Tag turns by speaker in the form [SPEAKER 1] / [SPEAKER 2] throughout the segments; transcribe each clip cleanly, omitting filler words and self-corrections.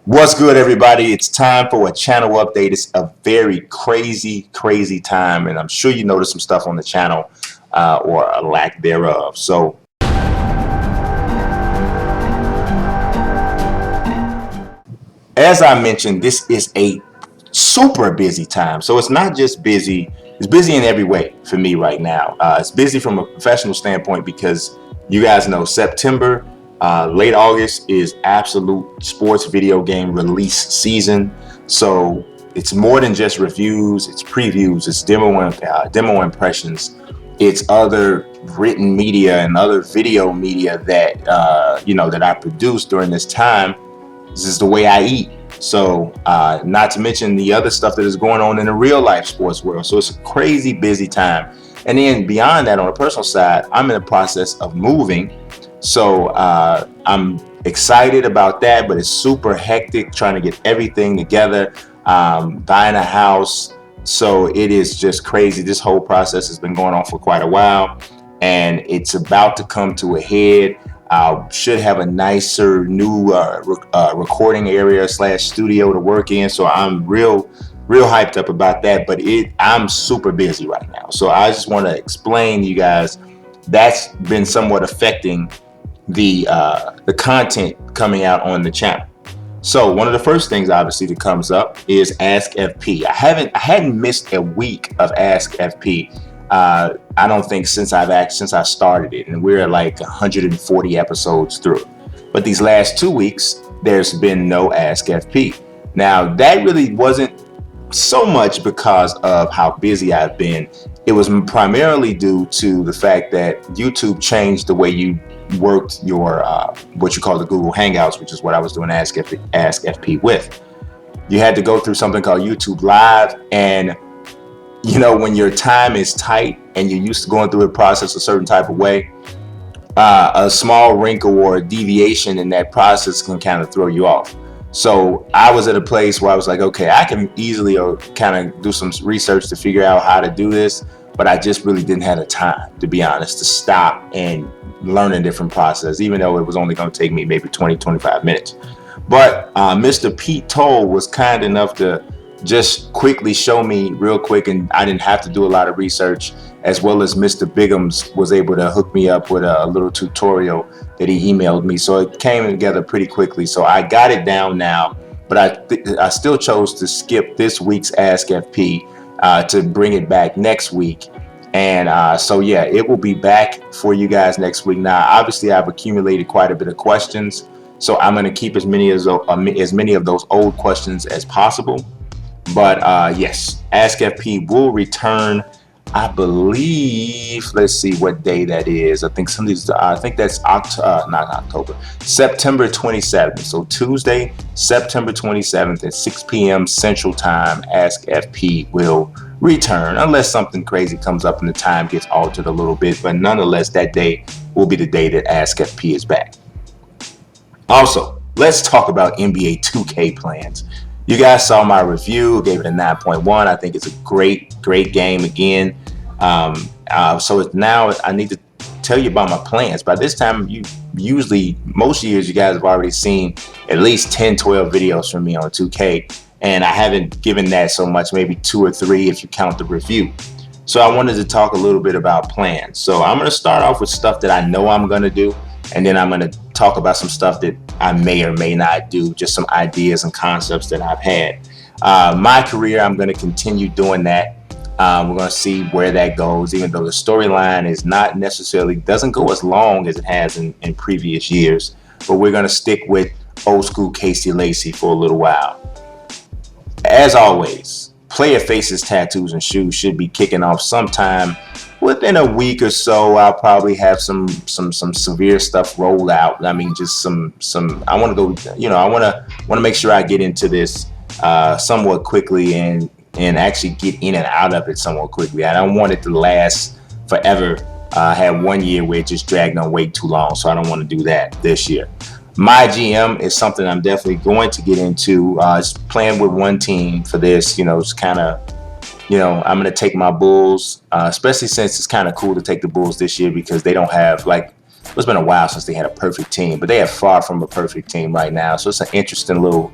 [SPEAKER 1] What's good, everybody? It's time for a channel update. It's a very crazy time, and I'm sure you noticed some stuff on the channel or a lack thereof. So, as I mentioned, this is a super busy time. So, it's not just busy, it's busy in every way for me right now. It's busy from a professional standpoint because you guys know September, late August is absolute sports video game release season. So, it's more than just reviews, it's previews, it's demo impressions, it's other written media and other video media that that I produce during this time. This is the way I eat. So, not to mention the other stuff that is going on in the real life sports world. So, it's a crazy busy time. And then beyond that, on a personal side, I'm in the process of moving. So, I'm excited about that, but it's super hectic trying to get everything together, buying a house. So, it is just crazy. This whole process has been going on for quite a while, and it's about to come to a head. Should have a nicer new recording area slash studio to work in. So I'm real hyped up about that. But I'm super busy right now. So I just want to explain to you guys that's been somewhat affecting the content coming out on the channel. So one of the first things obviously that comes up is Ask FP. I hadn't missed a week of Ask FP. I don't think since I started it, and we're at like 140 episodes through. But these last 2 weeks, there's been no Ask FP. Now that really wasn't so much because of how busy I've been. It was primarily due to the fact that YouTube changed the way you worked your what you call the Google Hangouts, which is what I was doing Ask FP with. You had to go through something called YouTube Live, and when your time is tight and you're used to going through a process a certain type of way, a small wrinkle or a deviation in that process can kind of throw you off. So I was at a place where I was like, okay, I can easily kind of do some research to figure out how to do this, but I just really didn't have the time, to be honest, to stop and learn a different process, even though it was only going to take me maybe 20-25 minutes. But Mr. Pete Toll was kind enough to just quickly show me real quick, and I didn't have to do a lot of research, as well as Mr. Biggums was able to hook me up with a little tutorial that he emailed me. So it came together pretty quickly. So I got it down now, but I still chose to skip this week's Ask FP to bring it back next week. And so yeah, it will be back for you guys next week. Now, obviously, I've accumulated quite a bit of questions, so I'm going to keep as many of those old questions as possible. But yes, Ask FP will return. I believe. Let's see what day that is. I think that's not October. September 27th. So Tuesday, September 27th at 6 p.m. Central Time. Ask FP will return, unless something crazy comes up and the time gets altered a little bit. But nonetheless, that day will be the day that Ask FP is back. Also, let's talk about NBA 2K plans. You guys saw my review, gave it a 9.1. I think it's a great game again. So now I need to tell you about my plans. By this time, most years, you guys have already seen at least 10, 12 videos from me on 2K. And I haven't given that so much, maybe 2 or 3 if you count the review. So I wanted to talk a little bit about plans. So I'm going to start off with stuff that I know I'm going to do. And then I'm going to talk about some stuff that I may or may not do, just some ideas and concepts that I've had. My career, I'm going to continue doing that. We're going to see where that goes, even though the storyline is not necessarily, doesn't go as long as it has in previous years. But we're going to stick with old school Casey Lacey for a little while. As always, Player Faces, Tattoos, and Shoes should be kicking off sometime within a week or so. I'll probably have some severe stuff rolled out. I mean, just some. I want to go. I want to make sure I get into this somewhat quickly and actually get in and out of it somewhat quickly. I don't want it to last forever. I had 1 year where it just dragged on way too long, so I don't want to do that this year. My GM is something I'm definitely going to get into. Just playing with one team for this. It's kind of. I'm going to take my Bulls, especially since it's kind of cool to take the Bulls this year because they don't have, like, it's been a while since they had a perfect team, but they are far from a perfect team right now. So it's an interesting little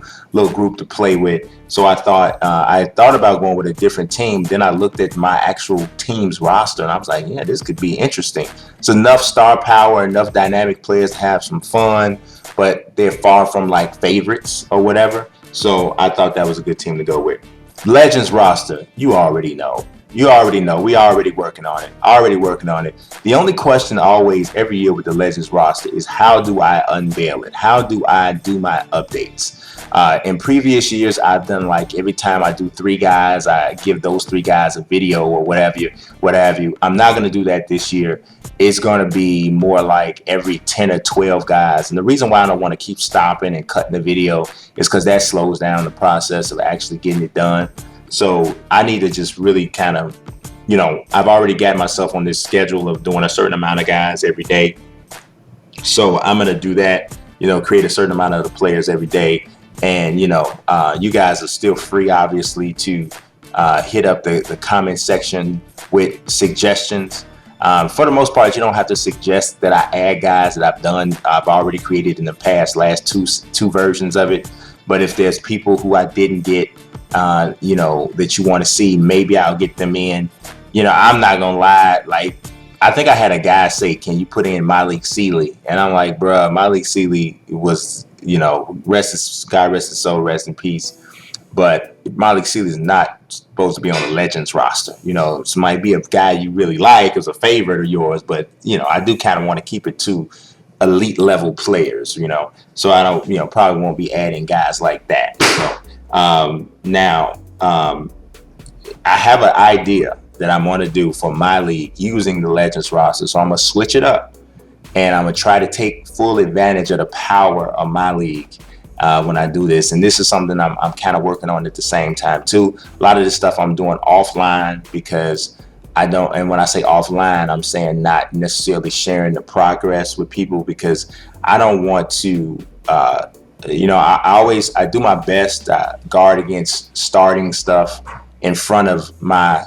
[SPEAKER 1] group to play with. So I thought about going with a different team. Then I looked at my actual team's roster and I was like, yeah, this could be interesting. It's enough star power, enough dynamic players to have some fun, but they're far from like favorites or whatever. So I thought that was a good team to go with. Legends roster, you already know. You already know. We already working on it. Already working on it. The only question always every year with the Legends roster is how do I unveil it? How do I do my updates? In previous years, I've done like every time I do 3 guys, I give those 3 guys a video or whatever you. I'm not going to do that this year. It's going to be more like every 10 or 12 guys. And the reason why I don't want to keep stopping and cutting the video is because that slows down the process of actually getting it done. So I need to just really kind of, I've already got myself on this schedule of doing a certain amount of guys every day. So I'm going to do that, create a certain amount of the players every day. And, you guys are still free, obviously, to hit up the comment section with suggestions. For the most part, you don't have to suggest that I add guys that I've already created in the last two versions of it. But if there's people who I didn't get, that you want to see, maybe I'll get them in. I'm not gonna lie, like I think I had a guy say, can you put in Malik Sealy? And I'm like, bruh, Malik Sealy was, God rest his soul, rest in peace. But Malik Sealy is not supposed to be on the Legends roster. This might be a guy you really like as a favorite of yours, but I do kind of want to keep it to elite level players, so I don't, probably won't be adding guys like that. Now, I have an idea that I'm going to do for my league using the Legends roster. So I'm going to switch it up and I'm going to try to take full advantage of the power of my league when I do this. And this is something I'm kind of working on at the same time too. A lot of this stuff I'm doing offline because and when I say offline, I'm saying not necessarily sharing the progress with people because I don't want to, I do my best guard against starting stuff in front of my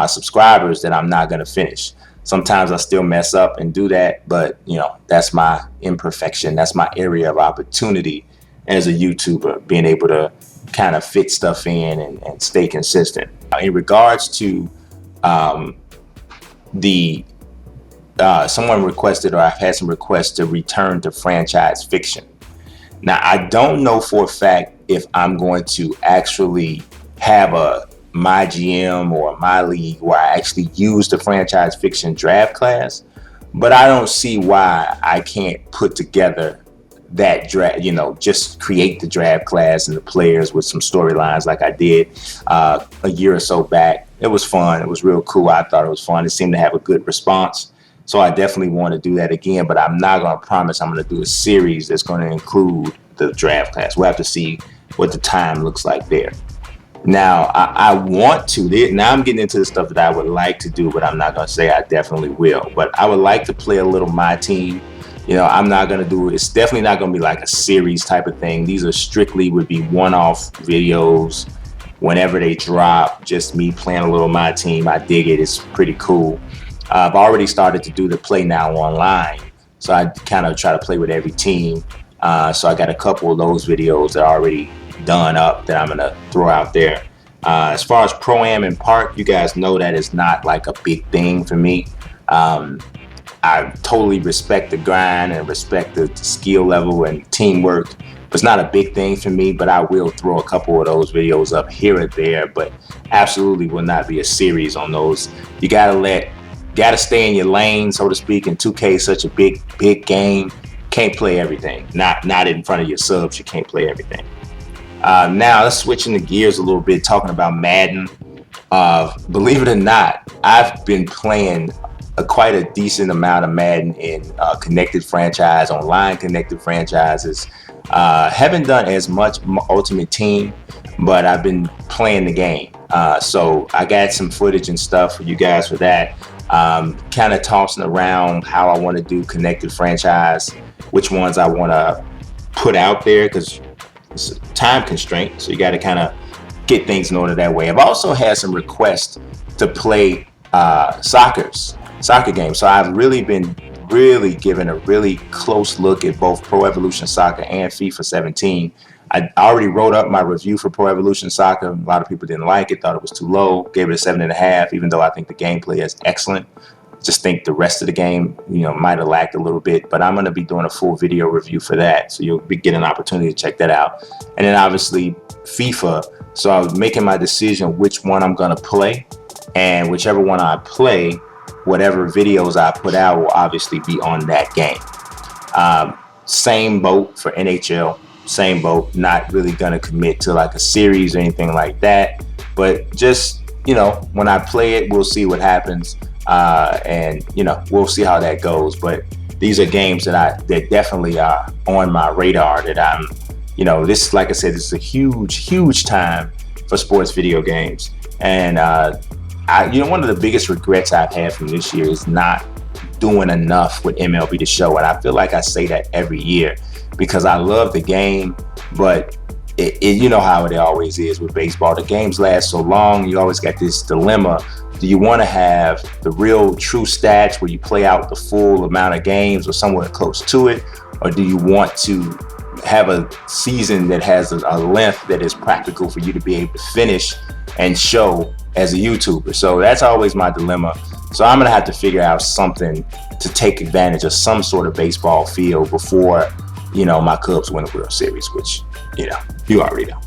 [SPEAKER 1] subscribers that I'm not going to finish. Sometimes I still mess up and do that, but that's my imperfection. That's my area of opportunity as a YouTuber, being able to kind of fit stuff in and stay consistent. In regards to someone requested, or I've had some requests to return to franchise fiction. Now, I don't know for a fact if I'm going to actually have my GM or my league where I actually use the franchise fiction draft class, but I don't see why I can't put together that draft, just create the draft class and the players with some storylines like I did a year or so back. It was fun. It was real cool. I thought it was fun. It seemed to have a good response. So I definitely want to do that again, but I'm not going to promise I'm going to do a series that's going to include the draft class. We'll have to see what the time looks like there. Now, I want to. Now I'm getting into the stuff that I would like to do, but I'm not going to say I definitely will. But I would like to play a little my team. I'm not going to do it. It's definitely not going to be like a series type of thing. These are strictly would be one-off videos whenever they drop. Just me playing a little my team. I dig it. It's pretty cool. I've already started to do the play now online. So I kind of try to play with every team. So I got a couple of those videos that are already done up that I'm going to throw out there. As far as Pro-Am and Park, you guys know that is not like a big thing for me. I totally respect the grind and respect the skill level and teamwork. It's not a big thing for me, but I will throw a couple of those videos up here and there, but absolutely will not be a series on those. You gotta stay in your lane, so to speak. And 2K is such a big game. Can't play everything. Not in front of your subs, you can't play everything. Now let's switch into gears a little bit, talking about Madden. Believe it or not, I've been playing quite a decent amount of Madden in connected franchise, online connected franchises. Haven't done as much Ultimate Team, but I've been playing the game. So I got some footage and stuff for you guys for that. Kind of tossing around how I want to do connected franchise, which ones I want to put out there, because it's a time constraint. So you got to kind of get things in order that way. I've also had some requests to play soccer games. So I've really been really given a really close look at both Pro Evolution Soccer and FIFA 17. I already wrote up my review for Pro Evolution Soccer. A lot of people didn't like it, thought it was too low, gave it a 7.5, even though I think the gameplay is excellent. Just think the rest of the game, might have lacked a little bit, but I'm going to be doing a full video review for that. So you'll be getting an opportunity to check that out. And then obviously FIFA. So I was making my decision which one I'm going to play, and whichever one I play, whatever videos I put out will obviously be on that game. Same boat for NHL, same boat, not really going to commit to like a series or anything like that. But just, when I play it, we'll see what happens. And we'll see how that goes. But these are games that definitely are on my radar that I'm, this, like I said, this is a huge time for sports video games. And, one of the biggest regrets I've had from this year is not doing enough with MLB The Show. And I feel like I say that every year because I love the game, but you know how it always is with baseball. The games last so long. You always got this dilemma. Do you want to have the real true stats where you play out the full amount of games or somewhere close to it? Or do you want to have a season that has a length that is practical for you to be able to finish and show as a YouTuber? So that's always my dilemma. So I'm going to have to figure out something to take advantage of some sort of baseball feel before, my Cubs win the World Series, which, you already know.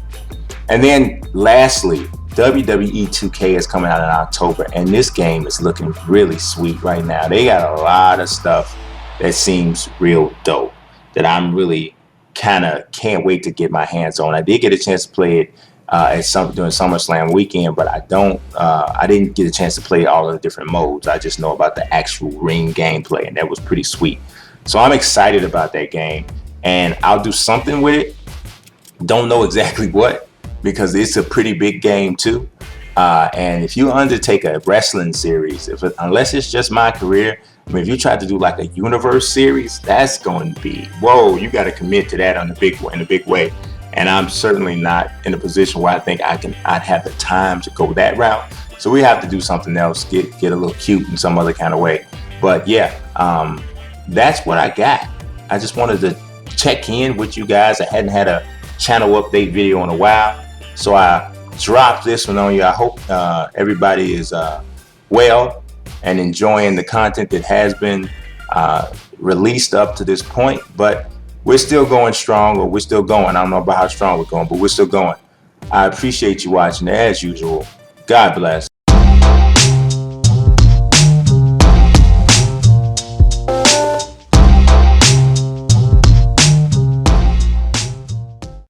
[SPEAKER 1] And then lastly, WWE 2K is coming out in October, and this game is looking really sweet right now. They got a lot of stuff that seems real dope that I'm really kind of can't wait to get my hands on. I did get a chance to play it during SummerSlam weekend, but I didn't get a chance to play all of the different modes. I just know about the actual ring gameplay, and that was pretty sweet. So I'm excited about that game, and I'll do something with it. Don't know exactly what, because it's a pretty big game too. And if you undertake a wrestling series, unless it's just my career, if you try to do like a universe series, that's going to be, whoa, you got to commit to that in a big way. And I'm certainly not in a position where I think I'd have the time to go that route. So we have to do something else, get a little cute in some other kind of way. But yeah, that's what I got. I just wanted to check in with you guys. I hadn't had a channel update video in a while, so I dropped this one on you. I hope everybody is well and enjoying the content that has been released up to this point. But we're still going strong, or we're still going. I don't know about how strong we're going, but we're still going. I appreciate you watching as usual. God bless.